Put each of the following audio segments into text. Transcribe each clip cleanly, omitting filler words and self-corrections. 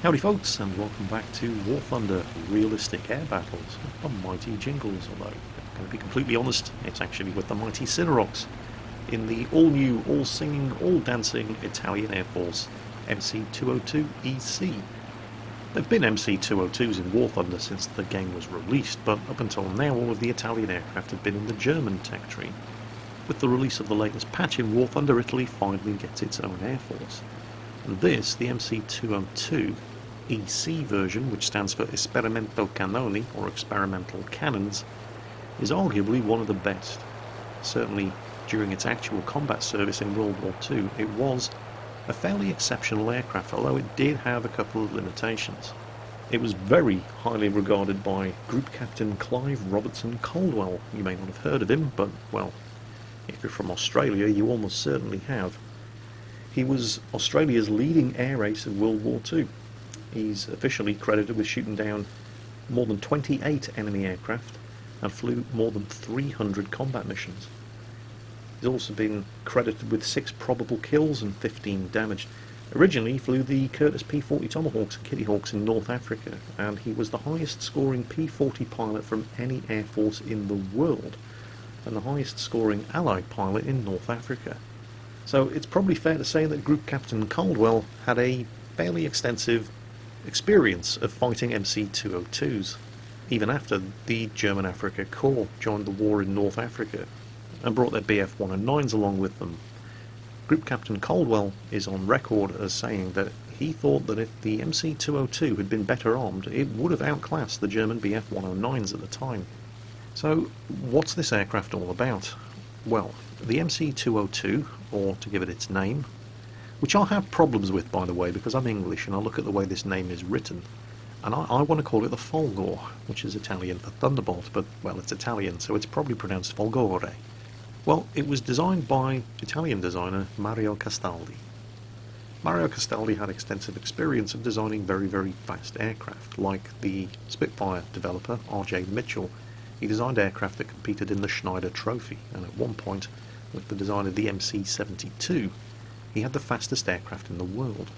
Howdy folks, and welcome back to War Thunder Realistic Air Battles with the mighty Jingles, although, I'm going to be completely honest, it's actually with the mighty Cinerox in the all-new, all-singing, all-dancing Italian Air Force MC-202 EC. There have been MC-202s in War Thunder since the game was released, but up until now all of the Italian aircraft have been in the German tech tree. With the release of the latest patch in War Thunder, Italy finally gets its own air force. And this, the MC-202 EC version, which stands for Esperimento Cannoni, or Experimental Cannons, is arguably one of the best. Certainly during its actual combat service in World War II, it was a fairly exceptional aircraft, although it did have a couple of limitations. It was very highly regarded by Group Captain Clive Robertson Caldwell. You may not have heard of him, but, well, if you're from Australia, you almost certainly have. He was Australia's leading air ace of World War II. He's officially credited with shooting down more than 28 enemy aircraft and flew more than 300 combat missions. He's also been credited with 6 probable kills and 15 damaged. Originally he flew the Curtiss P-40 Tomahawks and Kitty Hawks in North Africa, and he was the highest scoring P-40 pilot from any air force in the world, and the highest scoring Allied pilot in North Africa. So it's probably fair to say that Group Captain Caldwell had a fairly extensive experience of fighting MC-202s, even after the German Africa Corps joined the war in North Africa and brought their Bf-109s along with them. Group Captain Caldwell is on record as saying that he thought that if the MC-202 had been better armed, it would have outclassed the German Bf-109s at the time. So what's this aircraft all about? Well, the MC-202, or to give it its name, which I'll have problems with, by the way, because I'm English and I look at the way this name is written, and I want to call it the Folgore, which is Italian for Thunderbolt, but, well, it's Italian, so it's probably pronounced Folgore. Well, it was designed by Italian designer Mario Castaldi. Mario Castaldi had extensive experience of designing very, very fast aircraft, like the Spitfire developer R.J. Mitchell. He designed aircraft that competed in the Schneider Trophy, and at one point, with the design of the MC-72, he had the fastest aircraft in the world.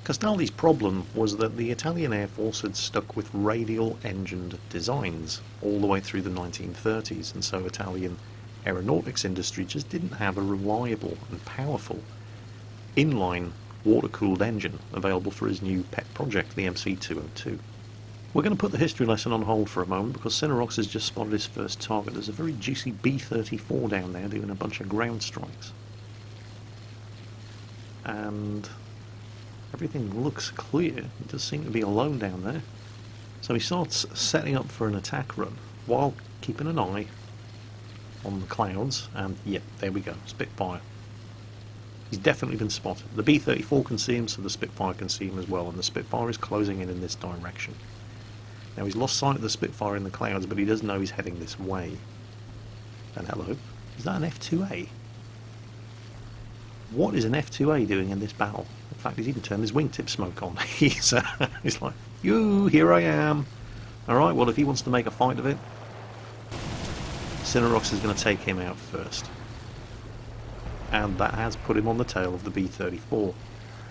Castaldi's problem was that the Italian Air Force had stuck with radial-engined designs all the way through the 1930s, and so Italian aeronautics industry just didn't have a reliable and powerful inline water-cooled engine available for his new pet project, the MC-202. We're going to put the history lesson on hold for a moment because Cinerox has just spotted his first target. There's a very juicy B-34 down there doing a bunch of ground strikes. And everything looks clear. It does seem to be alone down there. So he starts setting up for an attack run while keeping an eye on the clouds, and yep, there we go, Spitfire. He's definitely been spotted. The B-34 can see him, so the Spitfire can see him as well, and the Spitfire is closing in this direction. Now he's lost sight of the Spitfire in the clouds, but he does know he's heading this way. And hello, is that an F-2A? What is an F-2A doing in this battle? In fact, he's even turned his wingtip smoke on. He's like, you, here I am. Alright, well, if he wants to make a fight of it, Cinerox is going to take him out first. And that has put him on the tail of the B-34.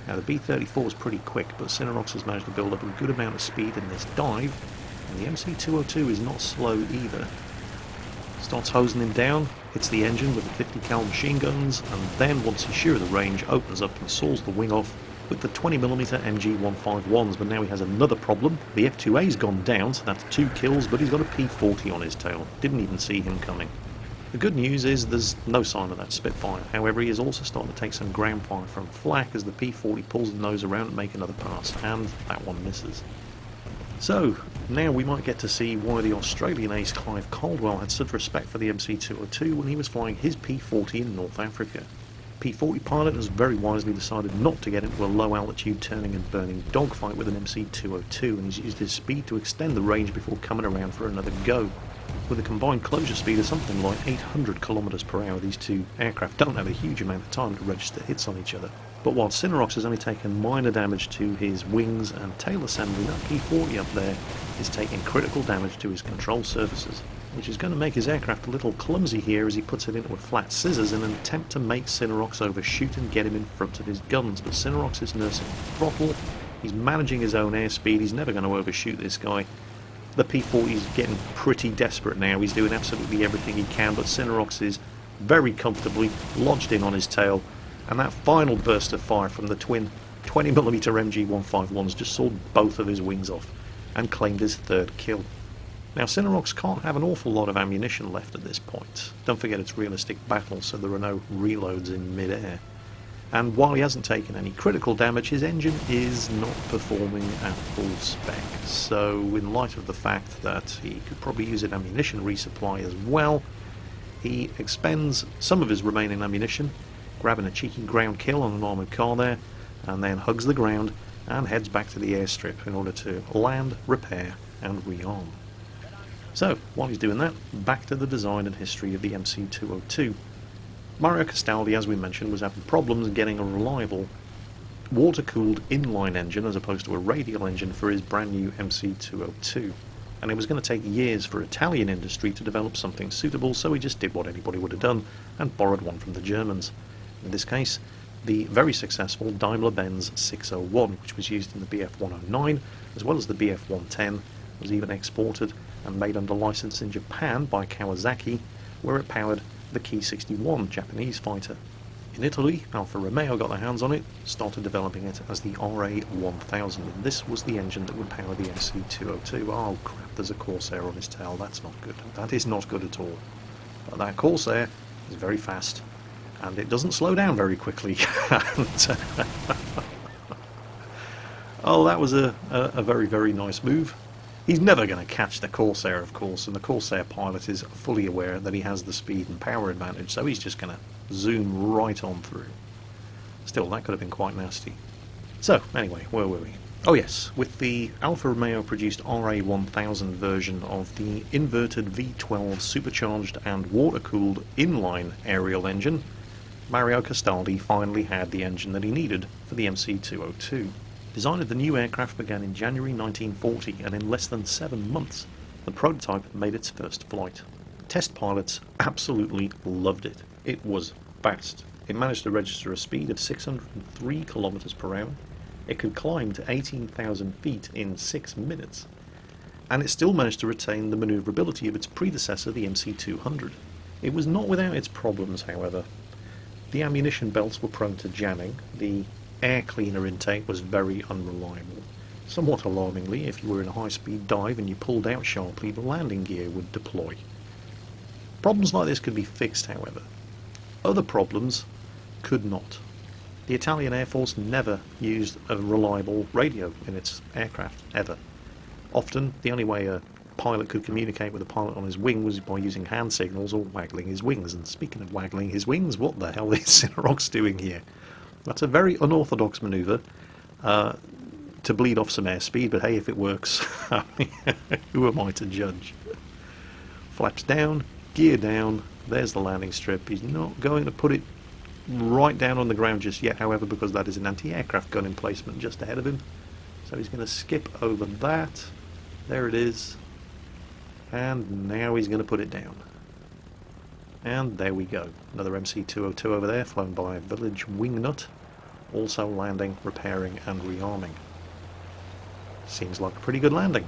Now, the B-34 is pretty quick, but Cinerox has managed to build up a good amount of speed in this dive, and the MC-202 is not slow either. Starts hosing him down, hits the engine with the 50 cal machine guns, and then, once he's sure of the range, opens up and saws the wing off with the 20mm MG151s. But now he has another problem. The F-2A's gone down, so that's 2 kills, but he's got a P-40 on his tail. Didn't even see him coming. The good news is there's no sign of that Spitfire. However, he is also starting to take some ground fire from flak as the P-40 pulls the nose around and make another pass, and that one misses. So, now we might get to see why the Australian ace Clive Caldwell had such respect for the MC-202 when he was flying his P-40 in North Africa. P-40 pilot has very wisely decided not to get into a low altitude turning and burning dogfight with an MC-202, and he's used his speed to extend the range before coming around for another go. With a combined closure speed of something like 800 km per hour, these two aircraft don't have a huge amount of time to register hits on each other. But while Cinerox has only taken minor damage to his wings and tail assembly, that P-40 up there is taking critical damage to his control surfaces, which is going to make his aircraft a little clumsy here as he puts it into a flat scissors in an attempt to make Cinerox overshoot and get him in front of his guns. But Cinerox is nursing throttle, He's managing his own airspeed. He's never going to overshoot this guy. The P-40 is getting pretty desperate now. He's doing absolutely everything he can, but Cinerox is very comfortably lodged in on his tail, and that final burst of fire from the twin 20mm MG151s just sawed both of his wings off and claimed his third kill. Now, Cinerox can't have an awful lot of ammunition left at this point. Don't forget it's realistic battle, so there are no reloads in mid-air. And while he hasn't taken any critical damage, his engine is not performing at full spec. So, in light of the fact that he could probably use an ammunition resupply as well, he expends some of his remaining ammunition, grabbing a cheeky ground kill on an armoured car there, and then hugs the ground and heads back to the airstrip in order to land, repair, and rearm. So, while he's doing that, back to the design and history of the MC202. Mario Castaldi, as we mentioned, was having problems getting a reliable water-cooled inline engine as opposed to a radial engine for his brand new MC202. And it was going to take years for Italian industry to develop something suitable, so he just did what anybody would have done and borrowed one from the Germans. In this case, the very successful Daimler-Benz 601, which was used in the BF109, as well as the BF110, was even exported and made under license in Japan by Kawasaki, where it powered the Ki-61 Japanese fighter. In Italy, Alfa Romeo got their hands on it, started developing it as the RA1000, and this was the engine that would power the MC202. Oh crap, there's a Corsair on his tail, that's not good. That is not good at all. But that Corsair is very fast, and it doesn't slow down very quickly. Oh, that was a very, very nice move. He's never going to catch the Corsair, of course, and the Corsair pilot is fully aware that he has the speed and power advantage, so he's just going to zoom right on through. Still, that could have been quite nasty. So, anyway, where were we? Oh yes, with the Alfa Romeo produced RA1000 version of the inverted V12 supercharged and water-cooled inline aerial engine, Mario Castaldi finally had the engine that he needed for the MC202. Design of the new aircraft began in January 1940, and in less than 7 months, the prototype made its first flight. Test pilots absolutely loved it. It was fast. It managed to register a speed of 603 kilometers per hour. It could climb to 18,000 feet in 6 minutes. And it still managed to retain the maneuverability of its predecessor, the MC200. It was not without its problems, however. The ammunition belts were prone to jamming. The air cleaner intake was very unreliable. Somewhat alarmingly, if you were in a high-speed dive and you pulled out sharply, the landing gear would deploy. Problems like this could be fixed, however. Other problems could not. The Italian Air Force never used a reliable radio in its aircraft, ever. Often, the only way a pilot could communicate with a pilot on his wing was by using hand signals or waggling his wings. And speaking of waggling his wings, what the hell is Cinerox doing here? That's a very unorthodox manoeuvre to bleed off some airspeed, but hey, if it works, who am I to judge? Flaps down, gear down, there's the landing strip. He's not going to put it right down on the ground just yet, however, because that is an anti-aircraft gun emplacement just ahead of him. So he's going to skip over that. There it is. And now he's going to put it down. And there we go. Another MC202 over there, flown by a village wingnut, also landing, repairing, and rearming. Seems like a pretty good landing.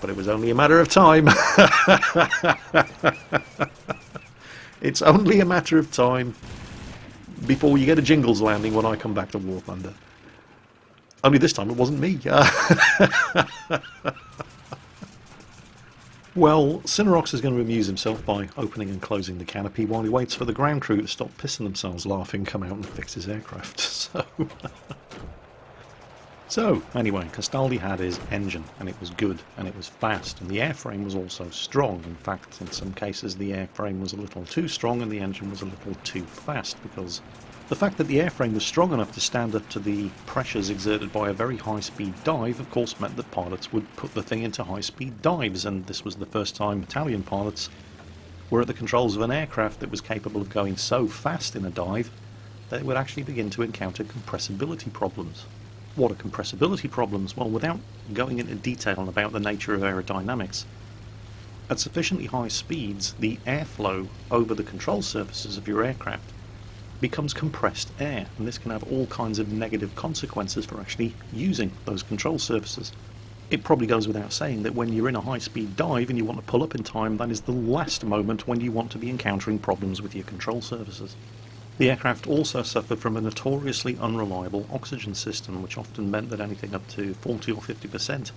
But it was only a matter of time. It's only a matter of time before you get a Jingles landing when I come back to War Thunder. Only this time it wasn't me. Well, Cinerox is going to amuse himself by opening and closing the canopy while he waits for the ground crew to stop pissing themselves laughing, come out and fix his aircraft. So, anyway, Castaldi had his engine, and it was good, and it was fast, and the airframe was also strong. In fact, in some cases the airframe was a little too strong and the engine was a little too fast, because the fact that the airframe was strong enough to stand up to the pressures exerted by a very high-speed dive, of course, meant that pilots would put the thing into high-speed dives, and this was the first time Italian pilots were at the controls of an aircraft that was capable of going so fast in a dive that it would actually begin to encounter compressibility problems. What are compressibility problems? Well, without going into detail about the nature of aerodynamics, at sufficiently high speeds, the airflow over the control surfaces of your aircraft becomes compressed air, and this can have all kinds of negative consequences for actually using those control surfaces. It probably goes without saying that when you're in a high-speed dive and you want to pull up in time, that is the last moment when you want to be encountering problems with your control surfaces. The aircraft also suffered from a notoriously unreliable oxygen system, which often meant that anything up to 40 or 50%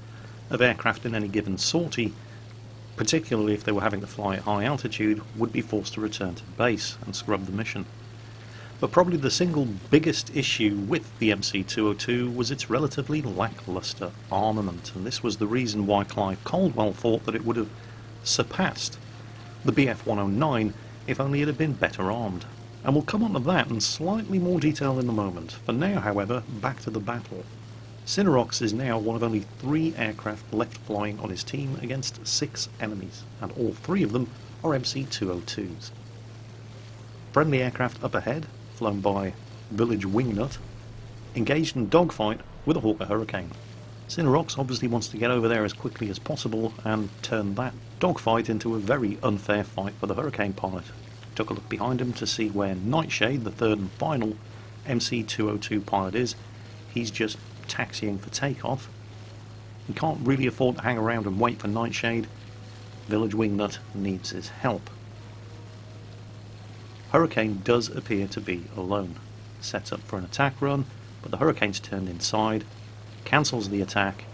of aircraft in any given sortie, particularly if they were having to fly at high altitude, would be forced to return to base and scrub the mission. But probably the single biggest issue with the MC-202 was its relatively lackluster armament, and this was the reason why Clive Caldwell thought that it would have surpassed the Bf-109 if only it had been better armed. And we'll come on to that in slightly more detail in a moment. For now, however, back to the battle. Cinerox is now one of only 3 aircraft left flying on his team against 6 enemies, and all 3 of them are MC-202s. Friendly aircraft up ahead, flown by Village Wingnut, engaged in dogfight with a Hawker Hurricane. Cinerox obviously wants to get over there as quickly as possible and turn that dogfight into a very unfair fight for the Hurricane pilot. Took a look behind him to see where Nightshade, the third and final MC-202 pilot, is. He's just taxiing for takeoff. He can't really afford to hang around and wait for Nightshade. Village Wingnut needs his help. Hurricane does appear to be alone. Sets up for an attack run, but the Hurricane's turned inside, cancels the attack,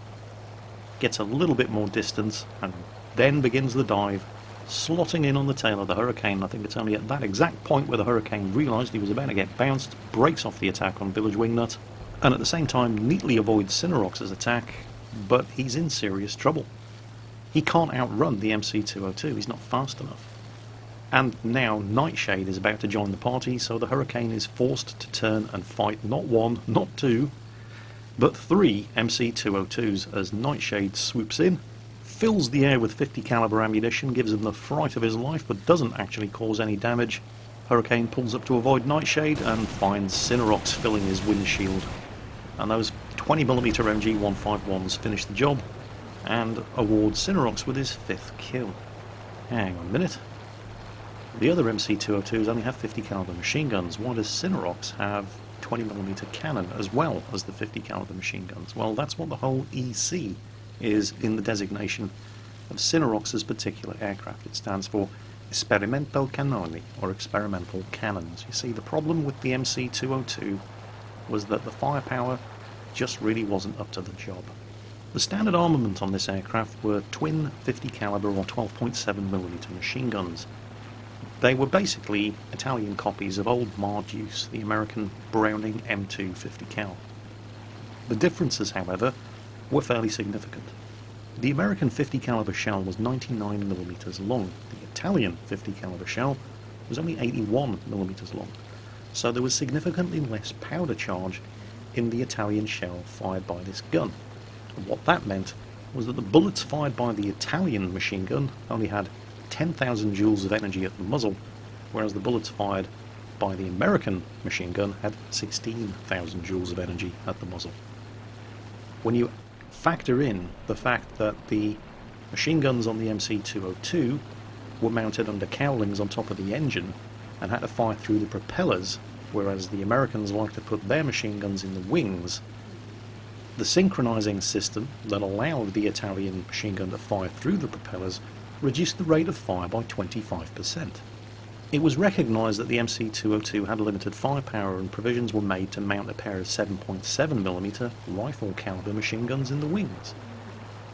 gets a little bit more distance, and then begins the dive, slotting in on the tail of the Hurricane. I think it's only at that exact point where the Hurricane realised he was about to get bounced, breaks off the attack on Village Wingnut, and at the same time neatly avoids Cinerox's attack, but he's in serious trouble. He can't outrun the MC-202, he's not fast enough. And now Nightshade is about to join the party, so the Hurricane is forced to turn and fight not 1, not 2, but 3 MC-202s as Nightshade swoops in, fills the air with 50 caliber ammunition, gives him the fright of his life, but doesn't actually cause any damage. Hurricane pulls up to avoid Nightshade and finds Cinerox filling his windshield. And those 20mm MG-151s finish the job and award Cinerox with his 5th kill. Hang on a minute. The other MC-202s only have 50 caliber machine guns. Why does Cinerox have 20mm cannon as well as the 50 caliber machine guns? Well, that's what the whole EC is in the designation of Cinerox's particular aircraft. It stands for Esperimento Cannoni, or experimental cannons. You see, the problem with the MC-202 was that the firepower just really wasn't up to the job. The standard armament on this aircraft were twin 50 caliber or 12.7mm machine guns. They were basically Italian copies of old Marduce, the American Browning M2 50 cal. The differences, however, were fairly significant. The American 50 caliber shell was 99mm long. The Italian 50 caliber shell was only 81mm long. So there was significantly less powder charge in the Italian shell fired by this gun. And what that meant was that the bullets fired by the Italian machine gun only had 10,000 joules of energy at the muzzle, whereas the bullets fired by the American machine gun had 16,000 joules of energy at the muzzle. When you factor in the fact that the machine guns on the MC-202 were mounted under cowlings on top of the engine and had to fire through the propellers, whereas the Americans like to put their machine guns in the wings, the synchronizing system that allowed the Italian machine gun to fire through the propellers reduced the rate of fire by 25%. It was recognised that the MC-202 had limited firepower, and provisions were made to mount a pair of 7.7mm rifle caliber machine guns in the wings.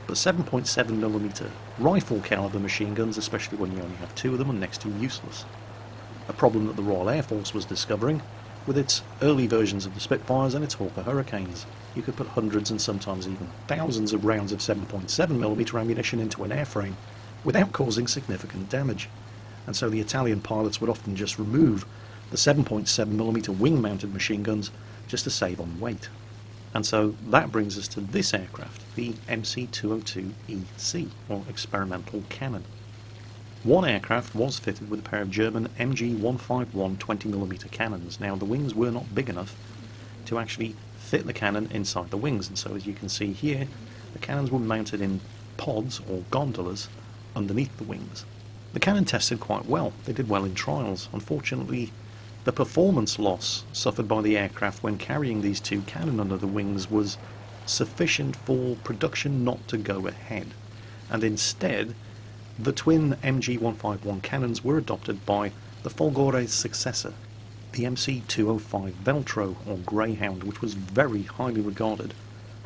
But 7.7mm rifle caliber machine guns, especially when you only have 2 of them, are next to useless. A problem that the Royal Air Force was discovering with its early versions of the Spitfires and its Hawker Hurricanes. You could put hundreds and sometimes even thousands of rounds of 7.7mm ammunition into an airframe without causing significant damage, and so the Italian pilots would often just remove the 7.7mm wing-mounted machine guns just to save on weight. And so that brings us to this aircraft, the MC-202EC, or experimental cannon. One aircraft was fitted with a pair of German MG-151 20mm cannons. Now, the wings were not big enough to actually fit the cannon inside the wings, and so as you can see here, the cannons were mounted in pods or gondolas underneath the wings. The cannon tested quite well. They did well in trials. Unfortunately, The performance loss suffered by the aircraft when carrying these two cannon under the wings was sufficient for production not to go ahead, and instead the twin MG151 cannons were adopted by the Folgore's successor, the MC-205 Veltro or Greyhound, which was very highly regarded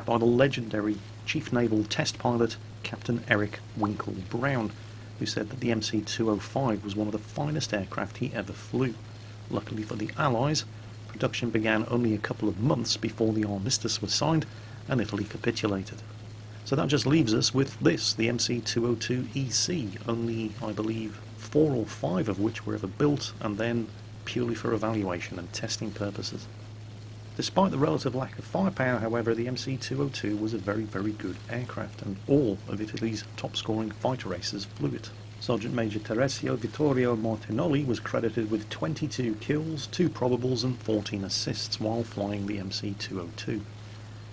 by the legendary Chief Naval Test Pilot Captain Eric Winkle Brown, who said that the MC-205 was one of the finest aircraft he ever flew. Luckily for the Allies, production began only a couple of months before the armistice was signed and Italy capitulated. So that just leaves us with this, the MC-202EC, only, I believe, 4 or 5 of which were ever built, and then purely for evaluation and testing purposes. Despite the relative lack of firepower, however, the MC-202 was a very, very good aircraft, and all of Italy's top-scoring fighter aces flew it. Sergeant Major Teresio Vittorio Martinoli was credited with 22 kills, 2 probables and 14 assists while flying the MC-202.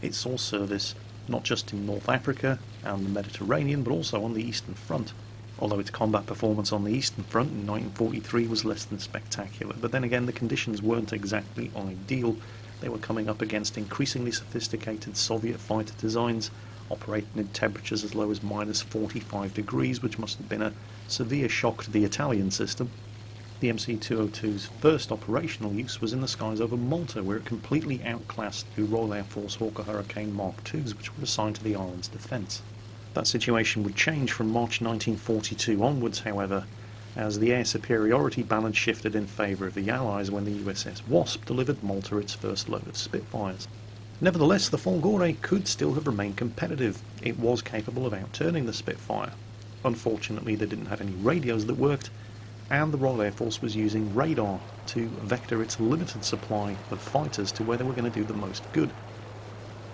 It saw service not just in North Africa and the Mediterranean, but also on the Eastern Front, although its combat performance on the Eastern Front in 1943 was less than spectacular. But then again, the conditions weren't exactly ideal. They were coming up against increasingly sophisticated Soviet fighter designs, operating in temperatures as low as minus 45 degrees, which must have been a severe shock to the Italian system. The MC-202's first operational use was in the skies over Malta, where it completely outclassed the Royal Air Force Hawker Hurricane Mark IIs, which were assigned to the island's defence. That situation would change from March 1942 onwards, however, as the air superiority balance shifted in favour of the Allies when the USS Wasp delivered Malta its first load of Spitfires. Nevertheless, the Folgore could still have remained competitive. It was capable of outturning the Spitfire. Unfortunately, they didn't have any radios that worked, and the Royal Air Force was using radar to vector its limited supply of fighters to where they were going to do the most good.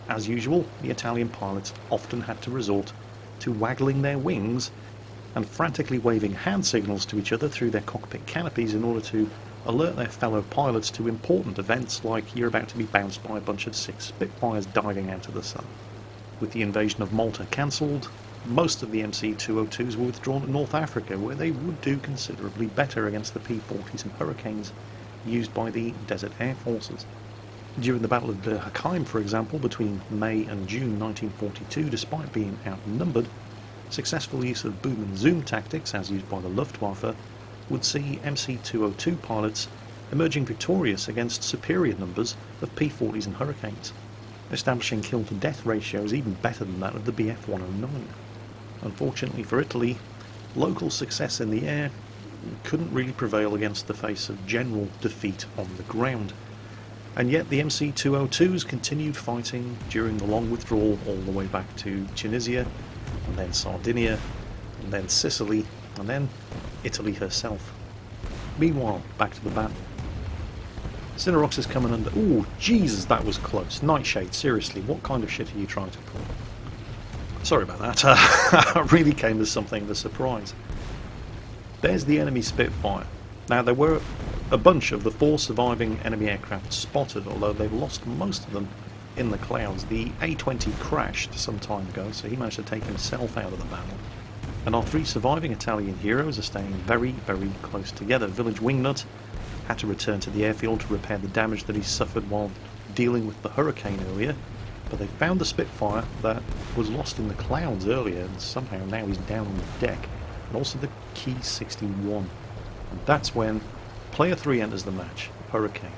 As usual, the Italian pilots often had to resort to waggling their wings and frantically waving hand signals to each other through their cockpit canopies in order to alert their fellow pilots to important events like you're about to be bounced by a bunch of 6 Spitfires diving out of the sun. With the invasion of Malta cancelled, most of the MC-202s were withdrawn to North Africa, where they would do considerably better against the P-40s and Hurricanes used by the Desert Air Forces. During the Battle of the Hakeim, for example, between May and June 1942, despite being outnumbered, successful use of boom and zoom tactics, as used by the Luftwaffe, would see MC-202 pilots emerging victorious against superior numbers of P-40s and Hurricanes, establishing kill-to-death ratios even better than that of the Bf-109. Unfortunately for Italy, local success in the air couldn't really prevail against the face of general defeat on the ground. And yet the MC-202s continued fighting during the long withdrawal all the way back to Tunisia, and then Sardinia, and then Sicily, and then Italy herself. Meanwhile, back to the battle. Cinerox is coming under... Ooh, Jesus, that was close. Nightshade, seriously, what kind of shit are you trying to pull? Sorry about that. It really came as something of a surprise. There's the enemy Spitfire. Now, there were a bunch of the 4 surviving enemy aircraft spotted, although they've lost most of them in the clouds. The A-20 crashed some time ago, so he managed to take himself out of the battle. And our 3 surviving Italian heroes are staying very, very close together. Village Wingnut had to return to the airfield to repair the damage that he suffered while dealing with the hurricane earlier, but they found the Spitfire that was lost in the clouds earlier, and somehow now he's down on the deck, and also the Key 61. And that's when player 3 enters the match, Hurricane.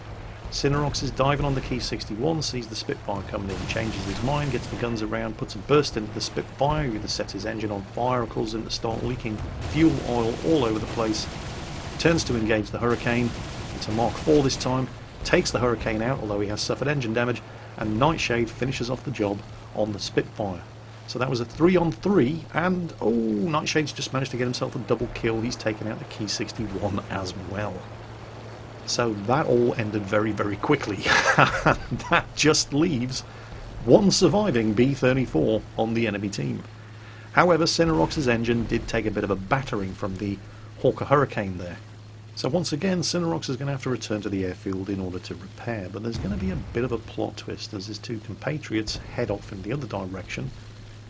Cinerox is diving on the Key 61, sees the Spitfire coming in, changes his mind, gets the guns around, puts a burst into the Spitfire, either sets his engine on fire or causes him to start leaking fuel oil all over the place, turns to engage the Hurricane. It's a Mark IV this time, takes the Hurricane out, although he has suffered engine damage, and Nightshade finishes off the job on the Spitfire. So that was a 3-on-3, and oh, Nightshade's just managed to get himself a double kill. He's taken out the Key 61 as well. So that all ended very, very quickly. That just leaves one surviving B-34 on the enemy team. However, Cinerox's engine did take a bit of a battering from the Hawker Hurricane there. So once again, Cinerox is going to have to return to the airfield in order to repair, but there's going to be a bit of a plot twist as his 2 compatriots head off in the other direction,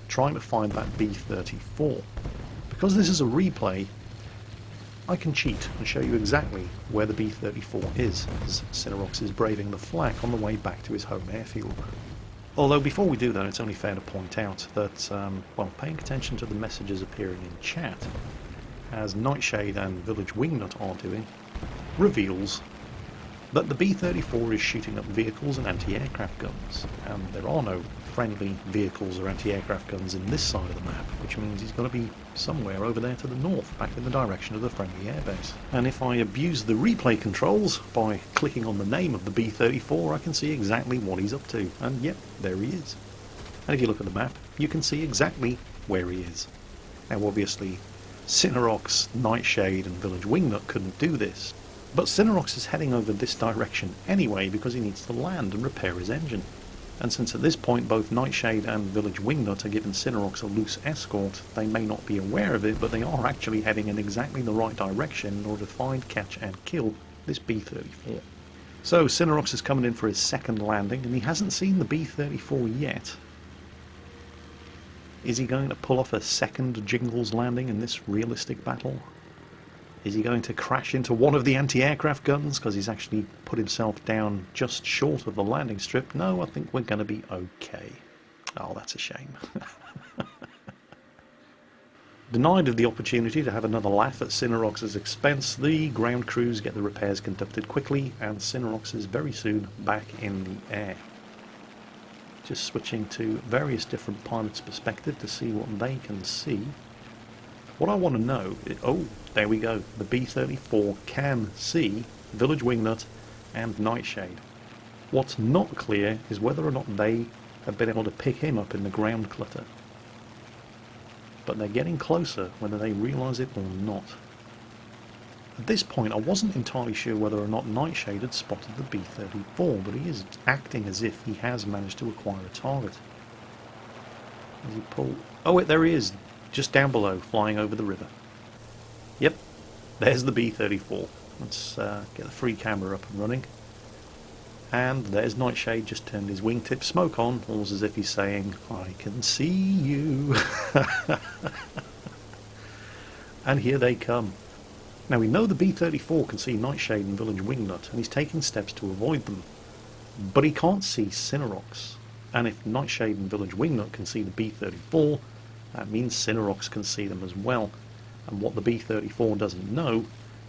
trying to find that B-34. Because this is a replay, I can cheat and show you exactly where the B-34 is, as Cinerox is braving the flak on the way back to his home airfield. Although before we do that, it's only fair to point out that, well, paying attention to the messages appearing in chat, as Nightshade and Village Wingnut are doing, reveals that the B-34 is shooting up vehicles and anti-aircraft guns, and there are no friendly vehicles or anti-aircraft guns in this side of the map, which means he's got to be somewhere over there to the north, back in the direction of the friendly airbase. And if I abuse the replay controls by clicking on the name of the B-34, I can see exactly what he's up to, and yep, there he is. And if you look at the map, you can see exactly where he is. Now obviously, Cinerox, Nightshade and Village Wingnut couldn't do this, but Cinerox is heading over this direction anyway because he needs to land and repair his engine. And since at this point both Nightshade and Village Wingnut are giving Cinerox a loose escort, they may not be aware of it, but they are actually heading in exactly the right direction in order to find, catch and kill this B-34. So Cinerox is coming in for his second landing, and he hasn't seen the B-34 yet. Is he going to pull off a second Jingles landing in this realistic battle? Is he going to crash into one of the anti-aircraft guns because he's actually put himself down just short of the landing strip? No, I think we're going to be okay. Oh, that's a shame. Denied of the opportunity to have another laugh at Cinerox's expense, the ground crews get the repairs conducted quickly, and Cinerox is very soon back in the air. Just switching to various different pilots' perspective to see what they can see. What I want to know is, oh, there we go, the B-34 can see Village Wingnut and Nightshade. What's not clear is whether or not they have been able to pick him up in the ground clutter. But they're getting closer, whether they realise it or not. At this point I wasn't entirely sure whether or not Nightshade had spotted the B-34, but he is acting as if he has managed to acquire a target. Does he pull? Oh wait, there he is, just down below, flying over the river. Yep, there's the B-34. Let's get the free camera up and running. And there's Nightshade, just turned his wingtip smoke on, almost as if he's saying, I can see you. And here they come. Now we know the B-34 can see Nightshade and Village Wingnut, and he's taking steps to avoid them. But he can't see Cinerox. And if Nightshade and Village Wingnut can see the B-34, that means Cinerox can see them as well. And what the B-34 doesn't know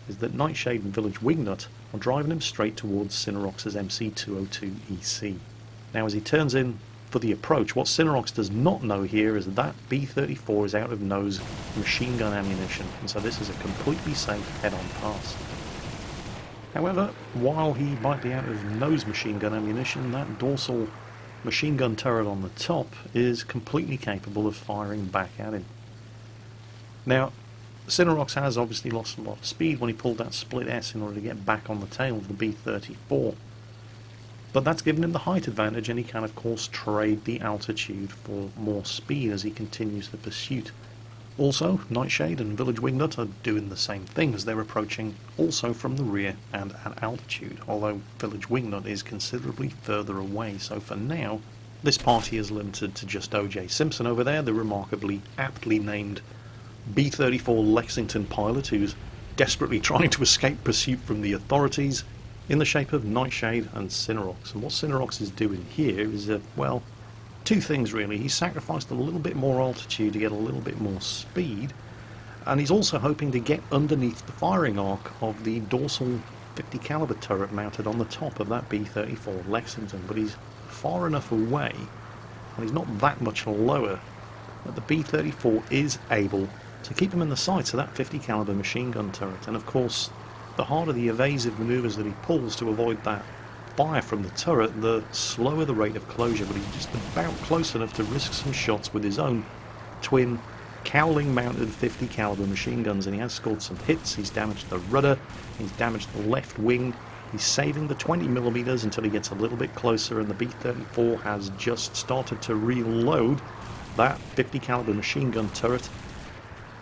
is that Nightshade and Village Wingnut are driving him straight towards Cinerox's MC-202 EC. Now as he turns in for the approach, what Cinerox does not know here is that B-34 is out of nose machine gun ammunition, and so this is a completely safe head-on pass. However, while he might be out of nose machine gun ammunition, that dorsal machine gun turret on the top is completely capable of firing back at him. Now, Cinerox has obviously lost a lot of speed when he pulled that split S in order to get back on the tail of the B-34. But that's given him the height advantage, and he can of course trade the altitude for more speed as he continues the pursuit. Also, Nightshade and Village Wingnut are doing the same thing as they're approaching also from the rear and at altitude, although Village Wingnut is considerably further away, so for now this party is limited to just O.J. Simpson over there, the remarkably aptly named B-34 Lexington pilot who's desperately trying to escape pursuit from the authorities, in the shape of Nightshade and Cinerox. And what Cinerox is doing here is, well, two things really. He's sacrificed a little bit more altitude to get a little bit more speed, and he's also hoping to get underneath the firing arc of the dorsal 50 caliber turret mounted on the top of that B-34 Lexington, but he's far enough away, and he's not that much lower, that the B-34 is able to keep him in the sights of that 50 caliber machine gun turret. And of course, the harder the evasive manoeuvres that he pulls to avoid that fire from the turret, the slower the rate of closure, but he's just about close enough to risk some shots with his own twin cowling mounted 50 caliber machine guns, and he has scored some hits. He's damaged the rudder, he's damaged the left wing, he's saving the 20mm until he gets a little bit closer, and the B-34 has just started to reload that 50 caliber machine gun turret.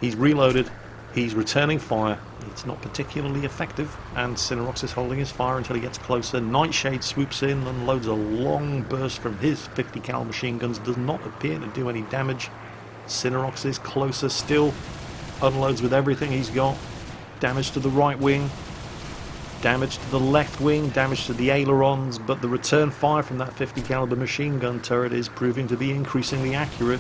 He's reloaded, he's returning fire, it's not particularly effective, and Cinerox is holding his fire until he gets closer. Nightshade swoops in and loads a long burst from his 50 cal machine guns, does not appear to do any damage. Cinerox is closer still, unloads with everything he's got, Damage to the right wing, damage to the left wing, damage to the ailerons, but the return fire from that 50 caliber machine gun turret is proving to be increasingly accurate.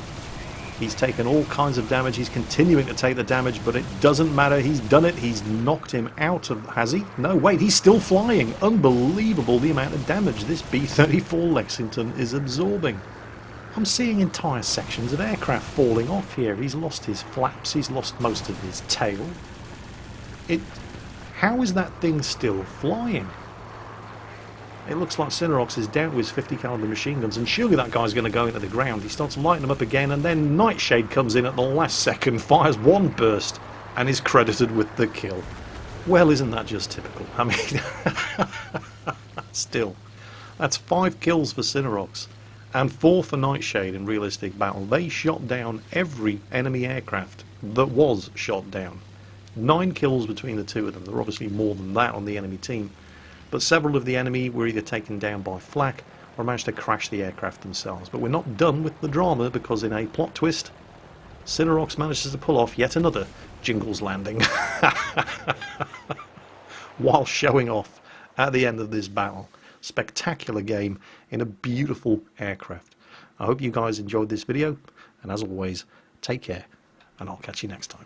He's taken all kinds of damage, he's continuing to take the damage, but it doesn't matter, he's done it, he's knocked him out of... Has he? No, wait, he's still flying! Unbelievable the amount of damage this B-34 Lexington is absorbing. I'm seeing entire sections of aircraft falling off here. He's lost his flaps, he's lost most of his tail. How is that thing still flying? It looks like Cinerox is down with his 50 caliber machine guns, and surely that guy's going to go into the ground. He starts lighting them up again, and then Nightshade comes in at the last second, fires one burst, and is credited with the kill. Well, isn't that just typical? I mean, still, that's 5 kills for Cinerox, and 4 for Nightshade in realistic battle. They shot down every enemy aircraft that was shot down. 9 kills between the two of them. There were obviously more than that on the enemy team, but several of the enemy were either taken down by flak or managed to crash the aircraft themselves. But we're not done with the drama, because in a plot twist, Cinerox manages to pull off yet another Jingles landing while showing off at the end of this battle. Spectacular game in a beautiful aircraft. I hope you guys enjoyed this video, and as always, take care, and I'll catch you next time.